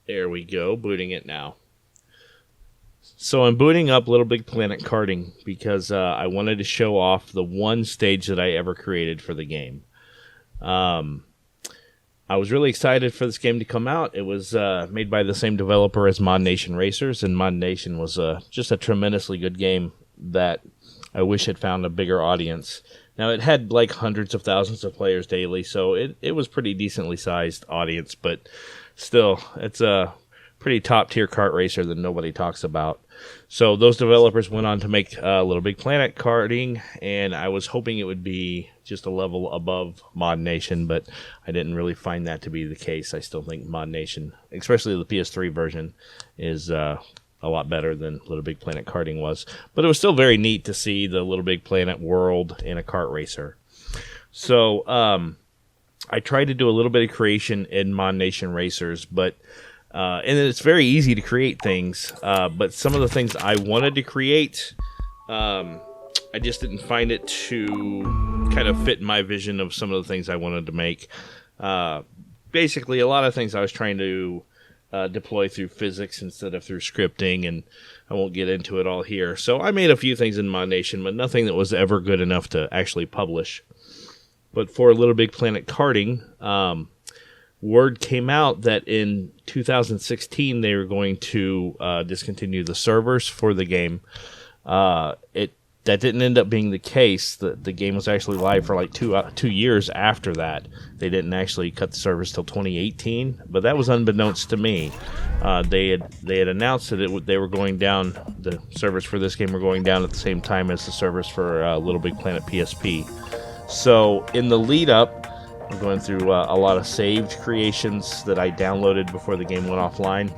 There we go, booting it now. So I'm booting up LittleBigPlanet Karting because I wanted to show off the one stage that I ever created for the game. I was really excited for this game to come out. It was made by the same developer as Mod Nation Racers, and Mod Nation was just a tremendously good game that I wish had found a bigger audience. Now, it had like hundreds of thousands of players daily, so it was pretty decently sized audience, but still, it's a pretty top-tier kart racer that nobody talks about. So those developers went on to make LittleBigPlanet Karting, and I was hoping it would be just a level above Mod Nation, but I didn't really find that to be the case. I still think Mod Nation, especially the PS3 version, is a lot better than LittleBigPlanet Karting was. But it was still very neat to see the LittleBigPlanet world in a kart racer. So I tried to do a little bit of creation in Mod Nation Racers, but and it's very easy to create things, but some of the things I wanted to create, I just didn't find it to kind of fit my vision of some of the things I wanted to make. Basically, a lot of things I was trying to deploy through physics instead of through scripting, and I won't get into it all here. So I made a few things in Mod Nation, but nothing that was ever good enough to actually publish. But for LittleBigPlanet Karting, word came out that in 2016 they were going to discontinue the servers for the game. That didn't end up being the case. The game was actually live for like 2 years after that. They didn't actually cut the servers till 2018, but that was unbeknownst to me. They had announced that they were going down. The servers for this game were going down at the same time as the servers for LittleBigPlanet PSP. So in the lead up, I'm going through a lot of saved creations that I downloaded before the game went offline.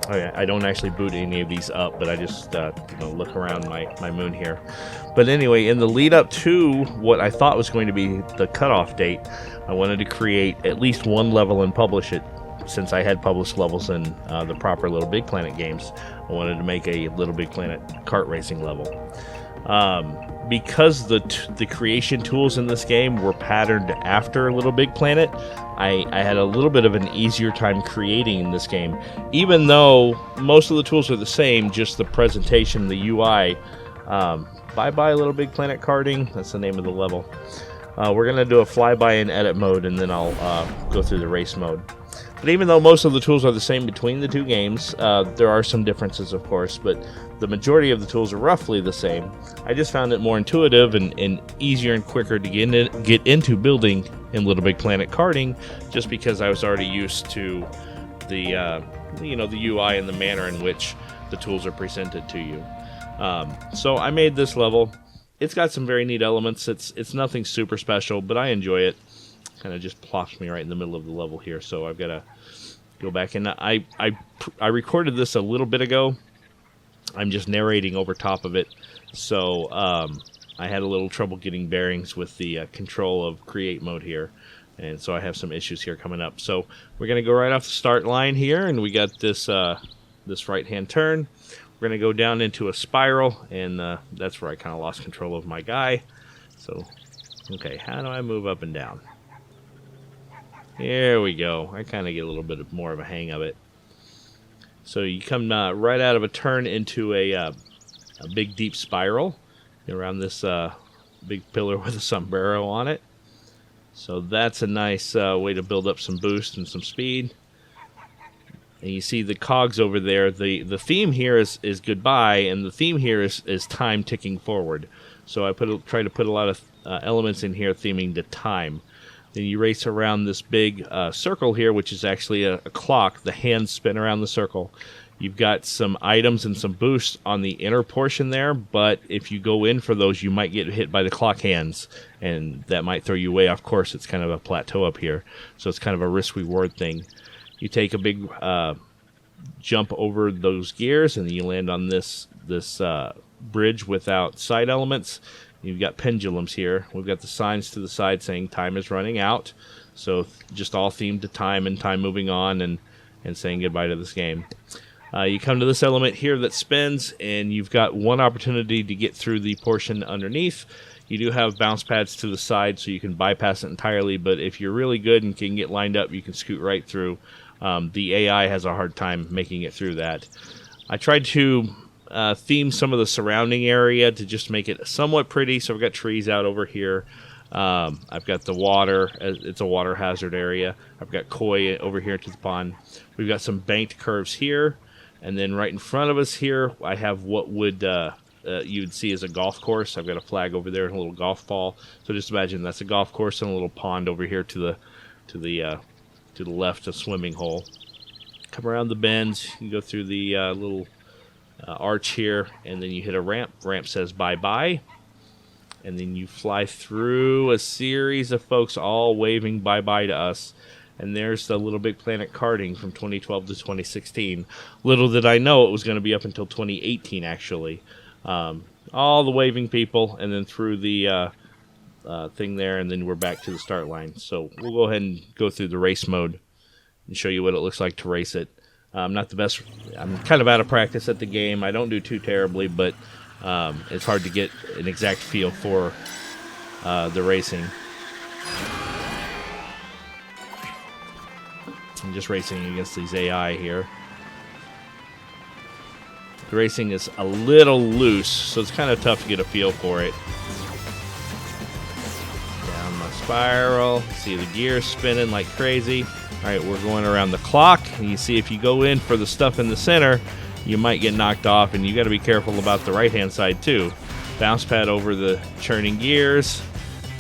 I don't actually boot any of these up, but I just look around my moon here. But anyway, in the lead up to what I thought was going to be the cutoff date, I wanted to create at least one level and publish it. Since I had published levels in the proper LittleBigPlanet games, I wanted to make a LittleBigPlanet kart racing level. Because the creation tools in this game were patterned after LittleBigPlanet, I had a little bit of an easier time creating in this game. Even though most of the tools are the same, just the presentation, the UI. Bye-bye LittleBigPlanet Karting, that's the name of the level. We're going to do a flyby in edit mode, and then I'll go through the race mode. But even though most of the tools are the same between the two games, there are some differences, of course, but the majority of the tools are roughly the same. I just found it more intuitive and easier and quicker to get into building in LittleBigPlanet Karting, just because I was already used to the the UI and the manner in which the tools are presented to you. So I made this level. It's got some very neat elements. It's nothing super special, but I enjoy it. Kind of just plops me right in the middle of the level here, so I've got to go back in. I recorded this a little bit ago. I'm just narrating over top of it, so I had a little trouble getting bearings with the control of create mode here, and so I have some issues here coming up. So we're going to go right off the start line here, and we got this this right-hand turn. We're going to go down into a spiral, and that's where I kind of lost control of my guy. So, okay, how do I move up and down? There we go. I kind of get a little bit more of a hang of it. So you come right out of a turn into a big deep spiral around this big pillar with a sombrero on it. So that's a nice way to build up some boost and some speed. And you see the cogs over there. The theme here is goodbye, and the theme here is time ticking forward. So I try to put a lot of elements in here theming to time. Then you race around this big circle here, which is actually a clock. The hands spin around the circle. You've got some items and some boosts on the inner portion there, but if you go in for those, you might get hit by the clock hands, and that might throw you way off course. It's kind of a plateau up here, so it's kind of a risk-reward thing. You take a big jump over those gears, and then you land on this bridge without side elements. You've got pendulums here. We've got the signs to the side saying time is running out. So just all themed to time and time moving on and saying goodbye to this game. You come to this element here that spins, and you've got one opportunity to get through the portion underneath. You do have bounce pads to the side, so you can bypass it entirely, but if you're really good and can get lined up, you can scoot right through. the AI has a hard time making it through that. I tried to theme some of the surrounding area to just make it somewhat pretty. So I've got trees out over here. I've got the water. It's a water hazard area. I've got koi over here to the pond. We've got some banked curves here. And then right in front of us here, I have what would you would see as a golf course. I've got a flag over there and a little golf ball. So just imagine that's a golf course and a little pond over here to the left, a swimming hole. Come around the bends. You can go through the little arch here, and then you hit a ramp. Ramp says bye-bye. And then you fly through a series of folks all waving bye-bye to us. And there's the LittleBigPlanet Karting from 2012 to 2016. Little did I know it was going to be up until 2018, actually. All the waving people, and then through the thing there, and then we're back to the start line. So we'll go ahead and go through the race mode and show you what it looks like to race it. I'm not the best. I'm kind of out of practice at the game. I don't do too terribly, but it's hard to get an exact feel for the racing. I'm just racing against these AI here. The racing is a little loose, so it's kind of tough to get a feel for it. Down my spiral. See the gears spinning like crazy. All right, we're going around the clock. And you see if you go in for the stuff in the center, you might get knocked off, and you got to be careful about the right-hand side too. Bounce pad over the churning gears.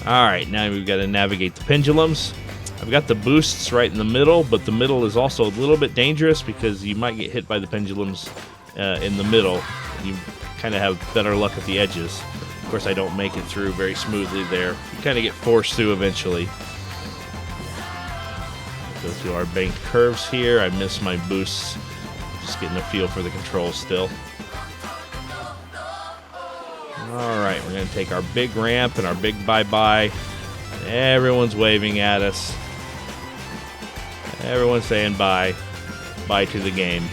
All right, now we've got to navigate the pendulums. I've got the boosts right in the middle, but the middle is also a little bit dangerous because you might get hit by the pendulums in the middle. You kind of have better luck at the edges. Of course, I don't make it through very smoothly there. You kind of get forced through eventually. Go through our banked curves here. I miss my boosts. Just getting a feel for the controls still. All right, we're going to take our big ramp and our big bye-bye. Everyone's waving at us. Everyone's saying bye. Bye to the game.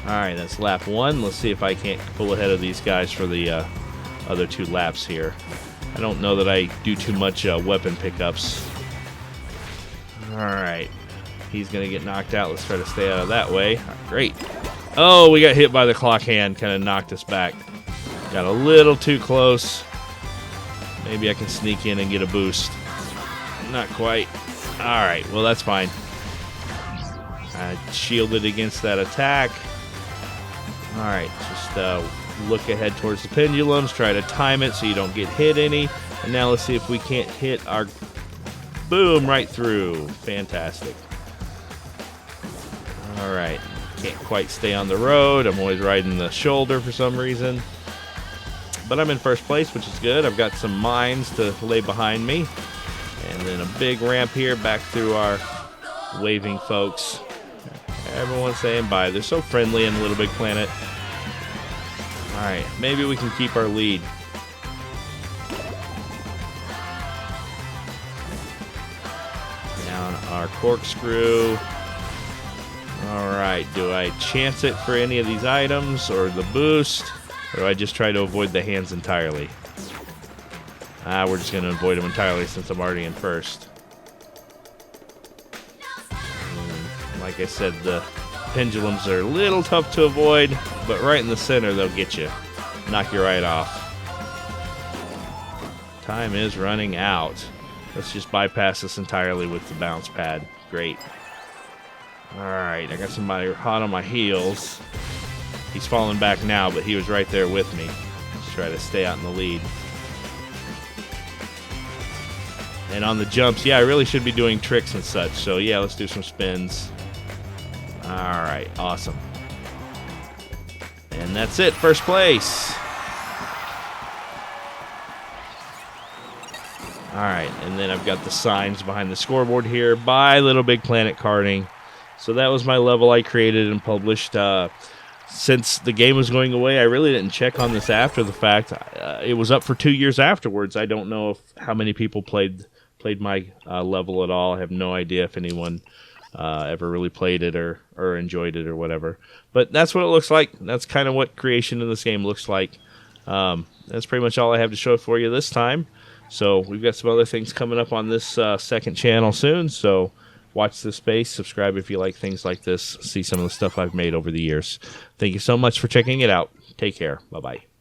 All right, that's lap 1. Let's see if I can't pull ahead of these guys for the other 2 laps here. I don't know that I do too much weapon pickups. All right. He's going to get knocked out. Let's try to stay out of that way. Great. Oh, we got hit by the clock hand. Kind of knocked us back. Got a little too close. Maybe I can sneak in and get a boost. Not quite. All right. Well, that's fine. I shielded against that attack. All right. Just look ahead towards the pendulums. Try to time it so you don't get hit any. And now let's see if we can't hit our boom right through. Fantastic. All right. Can't quite stay on the road. I'm always riding the shoulder for some reason. But I'm in first place, which is good. I've got some mines to lay behind me. And then a big ramp here back through our waving folks. Everyone's saying bye. They're so friendly in LittleBigPlanet. All right. Maybe we can keep our lead. Down our corkscrew. All right, do I chance it for any of these items or the boost, or do I just try to avoid the hands entirely? We're just going to avoid them entirely since I'm already in first. And like I said, the pendulums are a little tough to avoid, but right in the center they'll get you. Knock you right off. Time is running out. Let's just bypass this entirely with the bounce pad. Great. Alright, I got somebody hot on my heels. He's falling back now, but he was right there with me. Let's try to stay out in the lead. And on the jumps, yeah, I really should be doing tricks and such. So, yeah, let's do some spins. Alright, awesome. And that's it, first place. Alright, and then I've got the signs behind the scoreboard here. By LittleBigPlanet Karting. So that was my level I created and published. Since the game was going away, I really didn't check on this after the fact. It was up for 2 years afterwards. I don't know how many people played my level at all. I have no idea if anyone ever really played it or enjoyed it or whatever. But that's what it looks like. That's kind of what creation in this game looks like. That's pretty much all I have to show for you this time. So we've got some other things coming up on this second channel soon. So Watch this space. Subscribe if you like things like this. See some of the stuff I've made over the years. Thank you so much for checking it out. Take care. Bye-bye.